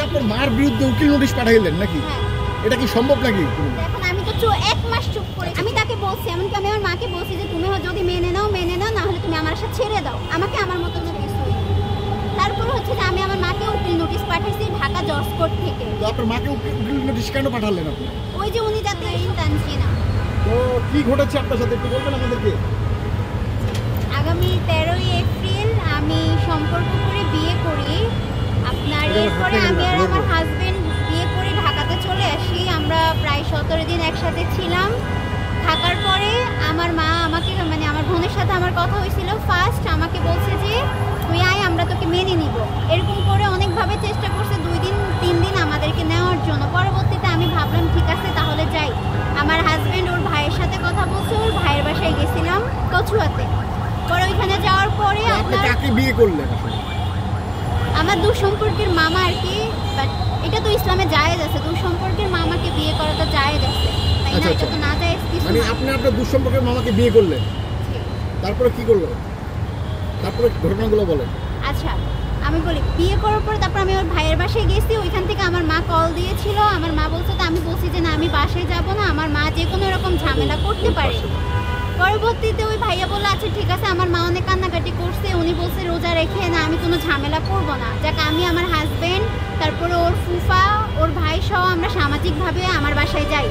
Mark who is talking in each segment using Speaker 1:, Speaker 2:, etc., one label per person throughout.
Speaker 1: আপনার মার বিরুদ্ধে উকিল নোটিশ পাঠাইলেন নাকি? এটা কি সম্ভব নাকি?
Speaker 2: এখন আমি তো 1 মাস চুপ করে আমি তাকে বলছি, এমনকি আমি আমার মাকে বলছি যে তুমি যদি মেনে নাও না হলে তুমি আমার সাথে ছেড়ে দাও, আমাকে আমার মতো কিছু। তারপরে হচ্ছে যে আমি আমার মাকে উকিল নোটিশ পাঠাইছি ঢাকা জজ কোর্ট থেকে।
Speaker 1: তো আপনার মাকে উকিল নোটিশ কেন পাঠালেন আপনি?
Speaker 2: ওই যে উনি যাতে টানছি না।
Speaker 1: তো কি ঘটেছে আপনার সাথে একটু বলবেন আমাদেরকে?
Speaker 2: আগামী 13ই এপ্রিল আমি সম্পর্ক করে বিয়ে করি। আপনার এরপরে আমি আর আমার হাজবেন্ড বিয়ে করে ঢাকাতে চলে আসি। আমরা প্রায় 17 দিন একসাথে ছিলাম। থাকার পরে আমার মা আমাকে মানে আমার বোনের সাথে আমার কথা হয়েছিল। ফার্স্ট আমাকে বলছে যে তুই আয়, আমরা তোকে মেনে নিব। এরকম করে অনেকভাবে চেষ্টা করছে, 2 দিন 3 দিন আমাদেরকে নেওয়ার জন্য। পরবর্তীতে আমি ভাবলাম ঠিক আছে তাহলে যাই। আমার হাজবেন্ড ওর ভাইয়ের সাথে কথা বলছে, ওর ভাইয়ের বাসায় গেছিলাম কচুয়াতে। পরে ওইখানে যাওয়ার পরে
Speaker 1: আপনি কাকে বিয়ে করলেন?
Speaker 2: আমার দূর সম্পর্কের মামা আর কি, বাট এটা তো ইসলামে জায়েজ আছে, দূর সম্পর্কের মামাকে বিয়ে করা তো জায়েজ আছে, তাই না? এটা তো না জায়েজ কিছু
Speaker 1: মানে আপনি আপনার দূর সম্পর্কের মামাকে বিয়ে করলেন, তারপরে কি করলো? তারপরে ঘটনাগুলো বলেন।
Speaker 2: আচ্ছা আমি বলি, বিয়ে করার পর তারপর আমি ওর ভাইয়ের বাসায় গেছি। ওইখান থেকে আমার মা কল দিয়েছিল। আমার মা বলছে, তো আমি বলছি যে না আমি বাসায় যাব না, আমার মা যে কোনো রকম ঝামেলা করতে পারে। পরবর্তীতে ওই ভাইয়া বললো আচ্ছা ঠিক আছে। আমার মা অনেক কান্নাকাটি করছে, উনি বলছে রোজা রেখে না আমি কোনো ঝামেলা করবো না। যাক আমি আমার হাজবেন্ড তারপরে ওর ফুফা ওর ভাই সহ আমরা সামাজিকভাবে আমার বাসায় যাই।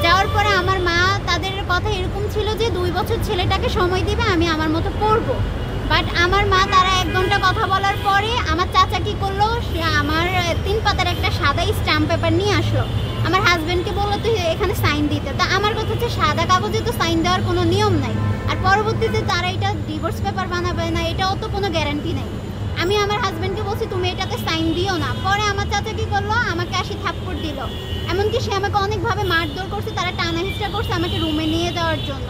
Speaker 2: যাওয়ার পরে আমার মা তাদের কথা এরকম ছিল যে 2 বছর ছেলেটাকে সময় দিবে, আমি আমার মতো পড়বো। বাট আমার মা তারা 1 ঘন্টা কথা বলার পরে আমার চাচা কি করলো, সে আমার 3 পাতার একটা সাদা স্ট্যাম্প পেপার নিয়ে আসলো। আমার হাজবেন্ডকে বললো তুই এখানে সাইন দিতে। তা আমার কথা হচ্ছে সাদা কাগজে তো সাইন দেওয়ার কোনো নিয়ম নাই, আর পরবর্তীতে তারা এটা ডিভোর্স পেপার বানাবে না এটাও তো কোনো গ্যারান্টি নেই। আমি আমার হাজবেন্ডকে বলছি তুমি এটাতে সাইন দিও না। পরে আমার চাচা কি করলো, আমাকে 80 থাপ্পড় দিল। এমনকি সে আমাকে অনেকভাবে মারধর করছে, তারা টানা হিচড়া করছে আমাকে রুমে নিয়ে যাওয়ার জন্য।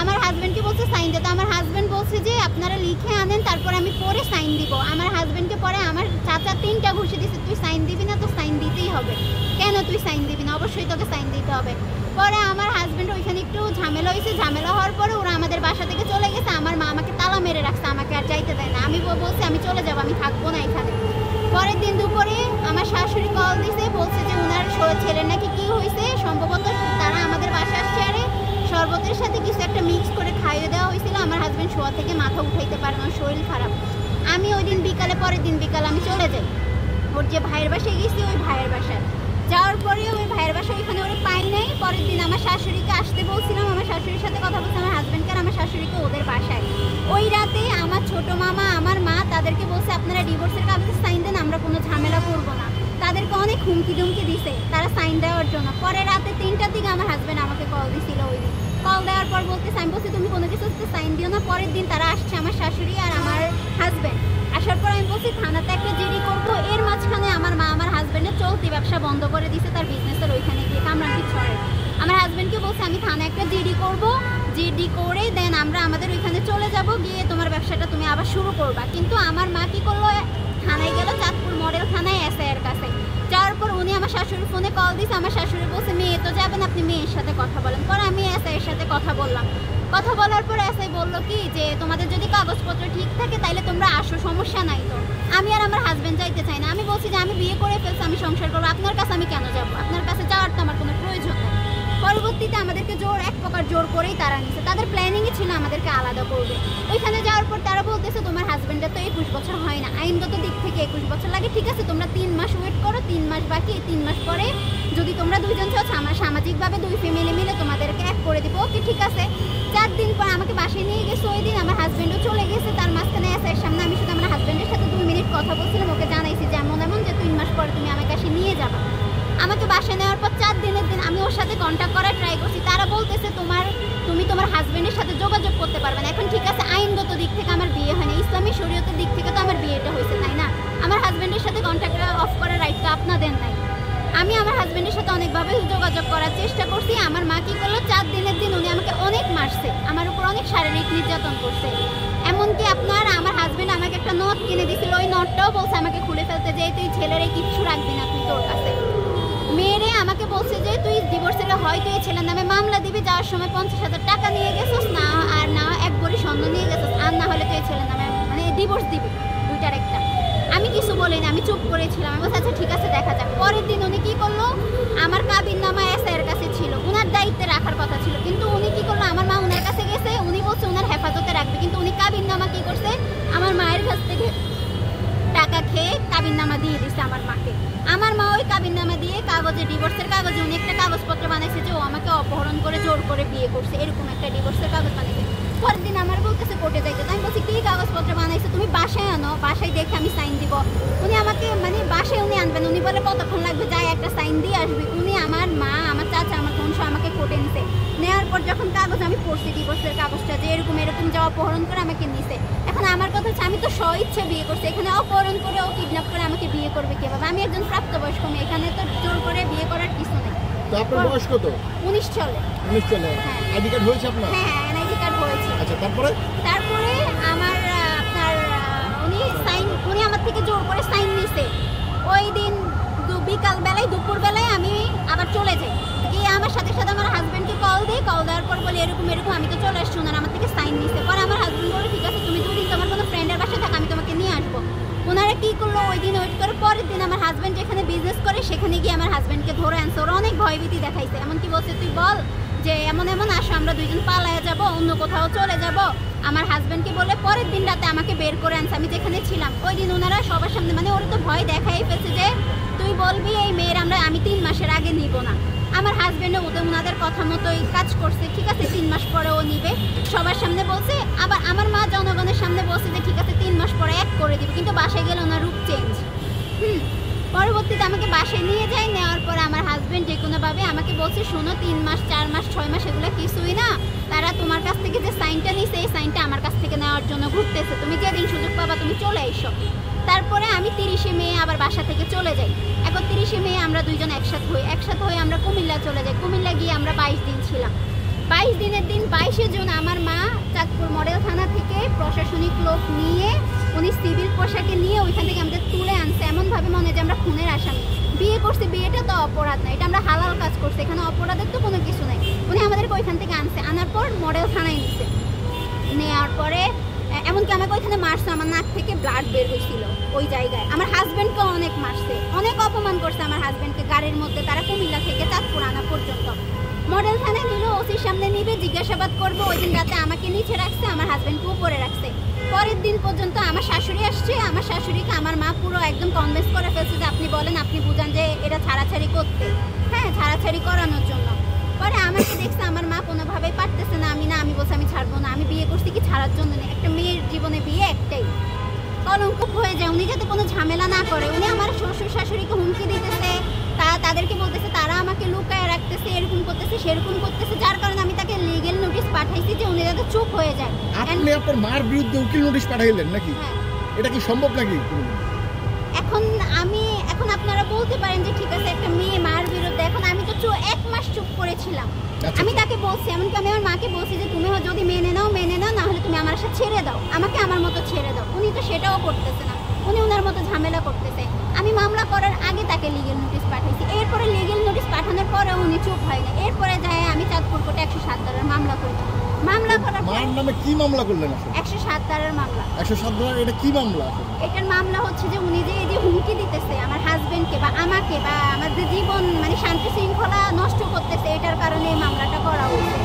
Speaker 2: আমার হাজবেন্ডকে বলছে সাইন দিতে। আমার হাজবেন্ড বলছে যে আপনারা লিখে আনেন তারপর আমি পরে সাইন দিব। আমার হাজবেন্ডকে পরে আমার চাচা 3টা ঘুষি দিছে, তুই সাইন দিবি না? তো সাইন দিতেই হবে। কেন তুই সাইন দিবি না? অবশ্যই তোকে সাইন দিতে হবে। পরে আমার হাজবেন্ড ওইখানে একটু ঝামেলা হয়েছে। ঝামেলা হওয়ার পরে ওরা আমাদের বাসা থেকে চলে গেছে। আমার মা আমাকে তালা মেরে রাখছে, আমাকে আর যাইতে দেয় না। আমি বলছি আমি চলে যাবো, আমি থাকবো না এখানে। পরের দিন দুপুরে আমার শাশুড়ি কল দিছে, বলছে যে ওনার ছেলের নাকি কি হয়েছে, সম্ভবত তারা আমাদের বাসা আসছে, আরে শরবতের সাথে কিছু একটা মিক্স করে খাইয়ে দেওয়া হয়েছিল। আমার হাজবেন্ড শোয়া থেকে মাথা উঠাইতে পারে না, শরীর খারাপ। আমি ওই দিন বিকালে, পরের দিন বিকালে আমি চলে যাই ওর যে ভাইয়ের বাসায় গেছি, ওই ভাইয়ের বাসায় যাওয়ার পরে ওই ভাইয়ের বাসায় ওইখানে ওরা পাই নাই। পরের দিন আমার শাশুড়িকে আসতে বলছিলাম, আমার শাশুড়ির সাথে কথা বলছি, আমার হাজবেন্ডকে আর আমার শাশুড়িকে ওদের বাসায়। ওই রাতে আমার ছোট মামা আমার মা তাদেরকে বলছে আপনারা ডিভোর্সের কাগজে সাইন দেন, আমরা কোনো ঝামেলা করবো না। তাদেরকে অনেক হুমকি দুমকি দিছে তারা সাইন দেওয়ার জন্য। পরে রাতে 3টার দিকে আমার হাজবেন্ড আমাকে কল দিছিল। ওই দিন কল দেওয়ার পর বলতেছে, আমি বলছি তুমি কোনো কিছুতে সাইন দিও না। পরের দিন তারা আসছে, আমার শাশুড়ি আর আমার হাজবেন্ড। আসার পর আমি বলছি থানাতে একটা জিডি করবো। এর মাঝখানে আমার মা আমার হাজবেন্ডের চলতি ব্যবসা বন্ধ করে দিছে, তার বিজনেসের ওইখানে গিয়ে কামরাঙ্গীর ছড়ে। আমার হাজবেন্ডকে বলছে আমি থানায় একটা জিডি করবো, জিডি করে দেন আমরা আমাদের ওইখানে চলে যাব, গিয়ে তোমার ব্যবসাটা তুমি আবার শুরু করবা। কিন্তু আমার মা কি করলো, থানায় গেল, চাঁদপুর মডেল থানায় এসআইয়ের কাছে। যাওয়ার পর উনি আমার শাশুড়ির ফোনে কল দিছে। আমার শাশুড়ি বলছে মেয়ে তো যাবেন, আপনি মেয়ের সাথে কথা বলেন। পরে আমি এসআইয়ের সাথে কথা বললাম। কথা বলার পর এসআই বললো কি যে তোমাদের যদি কাগজপত্র ঠিক থাকে তাইলে তোমরা আসো, সমস্যা নাই। তো আমি আর আমার হাজবেন্ড যাইতে চাই না। আমি বলছি যে আমি বিয়ে করে ফেলছি, আমি সংসার করবো, আপনার কাছে আমি কেন যাবো? আপনার কাছে যাওয়ার তো আমার কোনো প্রয়োজন নেই। পরবর্তীতে আমাদেরকে এক প্রকার জোর করেই তারা নিছে। তাদের প্ল্যানিংই ছিল আমাদেরকে আলাদা করবে। ওইখানে যাওয়ার পর তারা বলতেছে তোমার হাজবেন্ডের তো 21 বছর হয় না, আইনগত দিক থেকে 21 বছর লাগে। ঠিক আছে তোমরা 3 মাস ওয়েট করো, 3 মাস বাকি, এই 3 মাস পরে যদি তোমরা 2 জন চাও আমার সামাজিকভাবে 2 ফ্যামিলি মিলে তোমাদেরকে এক করে দিব। ওকে ঠিক আছে। 4 দিন পর আমাকে বাসায় নিয়ে গেছে। ওই দিন আমার হাজবেন্ডও চলে গেছে। তার মাঝখানে এসআইয়ের সামনে আমি শুধু আমার হাজবেন্ডের সাথে 2 মিনিট কথা বলছিলাম। ওকে জানাইছি যে এমন এমন যে 3 মাস পরে তুমি আমার কাছে নিয়ে যাবা। আমাকে বাসায় নেওয়ার পর 4 দিনের দিন আমি ওর সাথে কন্ট্যাক্ট করার ট্রাই করছি। তারা বলতেছে তুমি তোমার হাজবেন্ডের সাথে যোগাযোগ করতে পারবে না। এখন ঠিক আছে আইনগত দিক থেকে আমার বিয়ে হয় না, ইসলামী শরীয়তের দিক থেকে তো আমার বিয়েটা হয়েছে, তাই না? আমার হাজবেন্ডের সাথে কন্ট্যাক্ট অফ করার রাইট তো আপনাদের নাই। আমি আমার হাজবেন্ডের সাথে অনেকভাবে যোগাযোগ করার চেষ্টা করছি। আমার মা কি করলো, 4 দিনের দিন উনি আমাকে অনেক মারছে, আমার উপর অনেক শারীরিক নির্যাতন করছে। এমনকি আমার হাজবেন্ড আমাকে একটা নট কিনে দিছিল, ওই নটটাও বলছে আমাকে খুলে ফেলতে, যে তুই ছেলেরে কিচ্ছু রাখবি না, তুই তোর কাছে। মেয়েরে আমাকে বলছে যে তুই ডিভোর্সের হয়তো এই ছেলের নামে মামলা দিবি, যাওয়ার সময় 50,000 টাকা নিয়ে গেছিস, না আর না 1 ভরি স্বর্ণ নিয়ে গেছিস, আর না হলে তুই এই ছেলের নামে মানে ডিভোর্স দিবি, 2টার একটা। আমি কিছু বলি বলিনি, আমি চুপ করেছিলাম। আমি বলছি আচ্ছা ঠিক আছে দেখা যাক। পরের দিন উনি কি করলো, আমার কাবিননামা এসআইয়ের কাছে ছিল, উনার দায়িত্বে রাখার কথা ছিল, কিন্তু উনি কি করলো, আমার মা উনার কাছে গেছে, উনি বলছে উনার হেফাজতে রাখবে, কিন্তু উনি কাবিননামা কি করছে, আমার মায়ের কাছ থেকে টাকা খেয়ে কাবিননামা দিয়ে দিচ্ছে আমার মাকে। আমার মা ওই কাবিননামা দিয়ে কাগজে, ডিভোর্সের কাগজে উনি একটা কাগজপত্র বানাইছে যে ও আমাকে অপহরণ করে জোর করে বিয়ে করছে, এরকম একটা ডিভোর্সের কাগজ বানাইছে। পরের দিন আমার বলতেছে কোর্টে যাইতে, আমি বলছি কি কাগজপত্র বানাইছে, তুমি বাসায় আনো, বাসায় দেখে আমি সাইন দিব। উনি আমাকে মানে বাসায় উনি আনবেন, উনি বলে কতক্ষণ লাগবে, যাই একটা সাইন দিয়ে আসবি। উনি আমার মা, আমার চাচা, আমার বোন সহ আমাকে কোর্টে নিছে। নেওয়ার পর যখন কাগজ আমি পড়ছি, ডিভোর্সের কাগজটা যে এরকম এরকম যা অপহরণ করে আমাকে নিছে। এখন আমার কথা হচ্ছে আমি তো স্ব-ইচ্ছা বিয়ে করছি, এখানে অপহরণ করে ও কিডন্যাপ করে আমাকে বিয়ে করবে কিভাবে? আমি একজন প্রাপ্তবয়স্ক মেয়ে, এখানে তো জোর করে বিয়ে করার কিছু নেই।
Speaker 1: তো আপনার বয়স কত?
Speaker 2: 19 চলে।
Speaker 1: 19 চলে।
Speaker 2: হ্যাঁ।
Speaker 1: আইডি কার্ড হয়েছে আপনার?
Speaker 2: হ্যাঁ হ্যাঁ, এনআইডি কার্ড হয়েছে।
Speaker 1: আচ্ছা, তারপরে
Speaker 2: আমার আপনার উনি আমার থেকে জোর করে সাইন নিছে। ওই দিন বিকাল বেলায়, দুপুর বেলায় আমি আবার চলে যাই, গিয়ে আমার সাথে সাথে আমার হাজবেন্ডকে কল দিই। কল দেওয়ার পর বলি এরকম এরকম আমি তো চলে আসছি, ওনারা আমার থেকে সাইন নিছে। পরে আমার হাজবেন্ড বলে ঠিক আছে তুমি 2 দিন তোমার কোনো ফ্রেন্ডের বাসায় থাক, আমি তোমাকে নিয়ে আসবো। ওনারা কি করলো, ওই দিন ওয়েট করে পরের দিন আমার হাজবেন্ড যেখানে বিজনেস করে সেখানে গিয়ে আমার হাজবেন্ডকে ধরে আনছে। ওরা অনেক ভয়ভীতি দেখাইছে, এমনকি বলছে তুই বল যে এমন এমন আসো, আমরা দুইজন পালায়া যাব, অন্য কোথাও চলে যাব। আমার হাজবেন্ডকে বলে পরের দিন রাতে আমাকে বের করে আনছে আমি যেখানে ছিলাম। ওই দিন ওনারা সবার সামনে মানে ওরা তো ভয় দেখাই ফেলছে যে তুই বলবি এই মেয়ের আমি 3 মাসের আগে নিব না। আমার হাজবেন্ডও ওনাদের কথা মতোই কাজ করছে, ঠিক আছে 3 মাস পরে ও নিবে, সবার সামনে বলছে। আবার আমার মা জনগণের সামনে বলছে যে ঠিক আছে 3 মাস পরে এক করে দিবে, কিন্তু বাসায় গেলে ওনার রূপ চেঞ্জ। পরবর্তীতে আমাকে বাসায় নিয়ে যায়, নেওয়ার পরে আমার হাজবেন্ড যে কোনোভাবে আমাকে বলছে শোনো 3 মাস 4 মাস 6 মাস এগুলো কিছুই না, তারা তোমার কাছ থেকে যে সাইনটা নিছে এই সাইনটা আমার কাছ থেকে নেওয়ার জন্য ঘুরতেছে, তুমি যেদিন সুযোগ পাবা তুমি চলে এসো। তারপরে আমি 30শে মে আবার বাসা থেকে চলে যাই। এখন 30শে মে আমরা দুইজন একসাথে হয়ে আমরা কুমিল্লা চলে যাই। কুমিল্লা গিয়ে আমরা 22 দিন ছিলাম। 22 দিনের দিন 22শে জুন আমার মা চাঁদপুর মডেল থানা থেকে প্রশাসনিক লোক নিয়ে, উনি সিভিল পোশাকে নিয়ে ওইখান থেকে আমাদের তুলে আনছে, এমনভাবে মনে হয় যে আমরা খুনের আসামি। বিয়ে করছি, বিয়েটা তো অপরাধ না, এটা আমরা হালাল কাজ করছি, এখানে অপরাধের তো কোনো কিছু নেই। উনি আমাদেরকে ওইখান থেকে আনছে, আনার পর মডেল থানায় নিছে। নেওয়ার পরে এমনকি আমাকে ওইখানে মারছে, আমার নাক থেকে ব্লাড বের হয়েছিল ওই জায়গায়। আমার হাজবেন্ডকে অনেক মারছে, অনেক অপমান করছে আমার হাজবেন্ডকে গাড়ির মধ্যে, তারা কুমিল্লা থেকে চাঁদপুর আনা পর্যন্ত। মডেল থানায় নিল, ওসির সামনে নিবে, জিজ্ঞাসাবাদ করবে। ওই দিন রাতে আমাকে নিচে রাখছে, আমার হাজবেন্ডকে উপরে রাখছে। পরের দিন পর্যন্ত আমার শাশুড়ি আসছে, আমার শাশুড়িকে আমার মা পুরো একদম কনভিন্স করে ফেলছে যে আপনি বলেন, আপনি বুঝান যে এটা ছাড়াছাড়ি করতে, হ্যাঁ ছাড়াছাড়ি করানোর জন্য। পরে আমাকে দেখছে আমার মা কোনোভাবেই পারতেছে না, আমি বলছি আমি ছাড়বো না, আমি বিয়ে করছি কি ছাড়ার জন্য নেই, একটা মেয়ের জীবনে বিয়ে একটাই, কলঙ্ক হয়ে যায়। উনি যাতে কোনো ঝামেলা না করে, উনি আমার শ্বশুর শাশুড়িকে হুমকি দিতেছে, তাদেরকে বলতেছে তারা আমাকে লুকায় রাখতেছে, এরকম করতেছে সেরকম করতেছে, যার কারণে আমি তাকে লিগ্যাল নোটিশ পাঠাইছি যে উনি যাতে চুপ হয়ে যায়।
Speaker 1: আপনি আপনার মার বিরুদ্ধে উকিল নোটিশ পাঠাইলেন নাকি?
Speaker 2: হ্যাঁ।
Speaker 1: এটা কি সম্ভব নাকি?
Speaker 2: এখন আপনারা বলতে পারেন যে ঠিক আছে একটা মেয়ে মার বিরুদ্ধে, এখন আমি তো 1 মাস চুপ করেছিলাম। আমি তাকে বলছি, এমনকি আমি আমার মাকে বলছি যে তুমি যদি মেনে নাও না হলে তুমি আমার সাথে ছেড়ে দাও, আমাকে আমার মতো ছেড়ে দাও। উনি তো সেটাও করতেছে না, উনি ওনার মতো ঝামেলা করতেছে। আমি মামলা করার আগে তাকে লিগ্যাল নোটিশ পাঠাইছি, এরপরে লিগ্যাল নোটিশ পাঠানোর পরেও উনি চুপ হয় না। এরপরে যায় আমি চাঁদপুর কোর্টে 107 ধারার মামলা করি। মামলা করার
Speaker 1: মার নামে কি মামলা করলেন আসলে?
Speaker 2: 107 ধারার মামলা।
Speaker 1: 107 ধারা, এটা কি মামলা আসলে?
Speaker 2: এটার মামলা হচ্ছে যে উনি যে এই যে হুমকি দিতেছে আমার হাজবেন্ডকে বা আমাকে বা আমাদের জীবন মানে শান্তি শৃঙ্খলা নষ্ট করতেছে, এটার কারণে এই মামলাটা করা হয়েছে।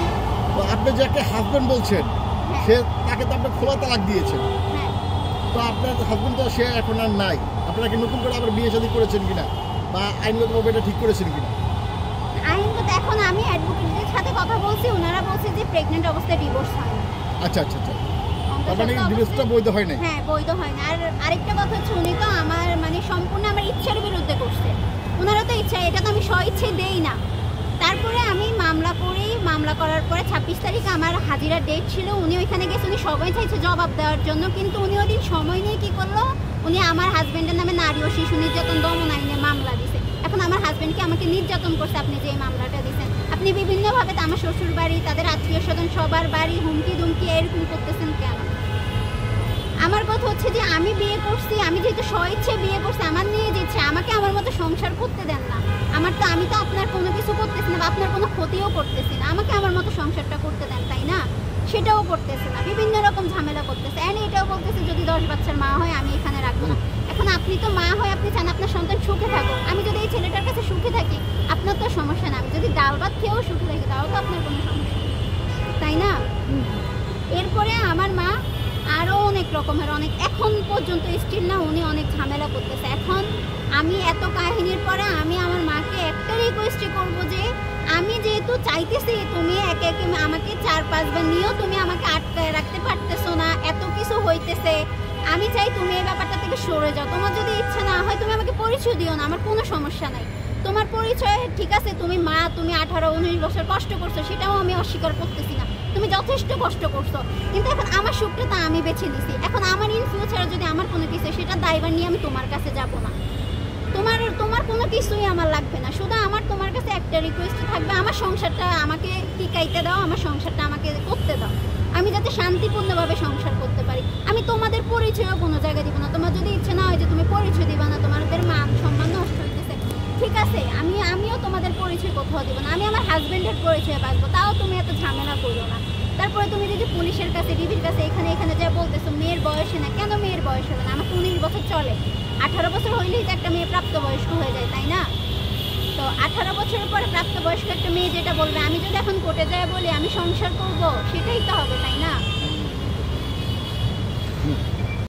Speaker 1: তো আপনি যাকে হাজবেন্ড বলছেন সে তাকে তো আপনি খোলা তালাক দিয়েছেন,
Speaker 2: হ্যাঁ।
Speaker 1: তো আপনার হাজবেন্ড তো সে এখন আর নাই, আপনারা কি নতুন করে আবার বিয়ে শাদী করেছেন কিনা বা আইনগতভাবে এটা ঠিক করেছেন কিনা?
Speaker 2: আইনগত এখন আমি অ্যাডভোকেটদের সাথে কথা বলছি, ওনারা বলছে যে প্রেগনেন্ট অবস্থায় ডিভোর্স হয় না।
Speaker 1: আচ্ছা, তার মানে ডিভোর্সটা বৈধ হয় না?
Speaker 2: হ্যাঁ বৈধ হয় না। আর আরেকটা কথা হচ্ছে উনি তো আমার মানে সম্পূর্ণ আমার ইচ্ছার বিরুদ্ধে করছে, ওনারও তো ইচ্ছা, এটা তো আমি স্ব-ইচ্ছায় দেই না। তারপরে আমি মামলা করি, মামলা করার পরে 26 তারিখে আমার হাজিরার ডেট ছিল, উনি ওইখানে গেছে, উনি সবাই চাইছে জবাব দেওয়ার জন্য, কিন্তু উনি ওই দিন সময় নিয়ে কী করলো, উনি আমার হাজবেন্ডের নামে নারী ও শিশু নির্যাতন দমন আইনে মামলা দিছে। এখন আমার হাজবেন্ডকে আমাকে নির্যাতন করছে, আপনি যে এই মামলাটা দিচ্ছেন, আপনি বিভিন্নভাবে আমার শ্বশুর বাড়ি, তাদের আত্মীয় স্বজন সবার বাড়ি হুমকি দুমকি এরকম করতেছেন কেন? আমার কথা হচ্ছে যে আমি বিয়ে করছি, আমি যেহেতু স্ব-ইচ্ছে বিয়ে করছি, আমার নিয়ে যেচ্ছে, আমাকে আমার মতো সংসার করতে দেন না। আমি তো আপনার কোনো কিছু করতেছি না বা আপনার কোনো ক্ষতিও করতেছি না, আমাকে আমার মতো সংসারটা করতে দেন, তাই না? সেটাও করতেছে না, বিভিন্ন রকম ঝামেলা করতেছে। এটাও বলতেছে যদি 10 বাচ্চার মা হয় আমি এখানে রাখবো না। এখন আপনি তো মা হয়ে আপনি চান আপনার সন্তান সুখে থাকুক। আমি যদি এই ছেলেটার কাছে সুখে থাকি আপনার তো সমস্যা না, আমি যদি ডাল ভাত খেয়েও সুখে থাকি তাও তো আপনার কোনো সমস্যা নেই, তাই না? এরপরে আমার মা আরও অনেক রকমের এখন পর্যন্ত স্টিল না উনি অনেক ঝামেলা করতেছে। এখন আমি এত কাহিনীর পরে আমি আমার মাকে একটা রিকোয়েস্টই করবো যে আমি যেহেতু চাইতেছি তুমি একে একে আমাকে 4-5 বার নিয়েও তুমি আমাকে আটকায় রাখতে পারতেছো না, এত কিছু হইতেছে, আমি চাই তুমি এই ব্যাপারটা থেকে সরে যাও। তোমার যদি ইচ্ছা না হয় তুমি আমাকে পরিচয় দিও না, আমার কোনো সমস্যা নাই। তোমার পরিচয় ঠিক আছে, তুমি মা, তুমি 18-19 বছর কষ্ট করছো, সেটাও আমি অস্বীকার করতেছি না, তুমি যথেষ্ট কষ্ট করছো, কিন্তু এখন আমার সুখটা তা আমি বেছে নিছি। এখন আমার ইন ফিউচারে যদি আমার কোনো কিছু সেটা দায়ভার নিয়ে আমি তোমার কাছে যাব না, তোমার কোনো কিছুই আমার লাগবে না। শুধু আমার তোমার কাছে একটা রিকোয়েস্ট থাকবে, আমার সংসারটা আমাকে টিকাইতে দাও, আমার সংসারটা আমাকে করতে দাও, আমি যাতে শান্তিপূর্ণভাবে সংসার করতে পারি। আমি তোমাদের পরিচয়ও কোনো জায়গায় দিব না। তোমার যদি ইচ্ছে না হয় যে তুমি পরিচয় দিবা না, তোমাদের মান সম্মান নষ্ট হইতেছে, ঠিক আছে, আমিও তোমাদের পরিচয় কোথাও দিব না, আমি আমার হাজবেন্ডের পরিচয় বাঁচবো, তাও তুমি এত ঝামেলা করো না। তারপরে তুমি যদি পুলিশের কাছে, ডিবির কাছে এখানে যা বলতেছো মেয়ের বয়সে না, কেন মেয়ের বয়স হবে না? আমাকে 19 বছর চলে, 18 বছর হইলেই তো একটা মেয়ে প্রাপ্তবয়স্ক হয়ে যায়, তাই না? তো 18 বছরের পরে প্রাপ্তবয়স্ক একটা মেয়ে যেটা বলবে, আমি যদি এখন কোর্টে যায় বলি আমি সংসার করব, সেটাই তো হবে, তাই না?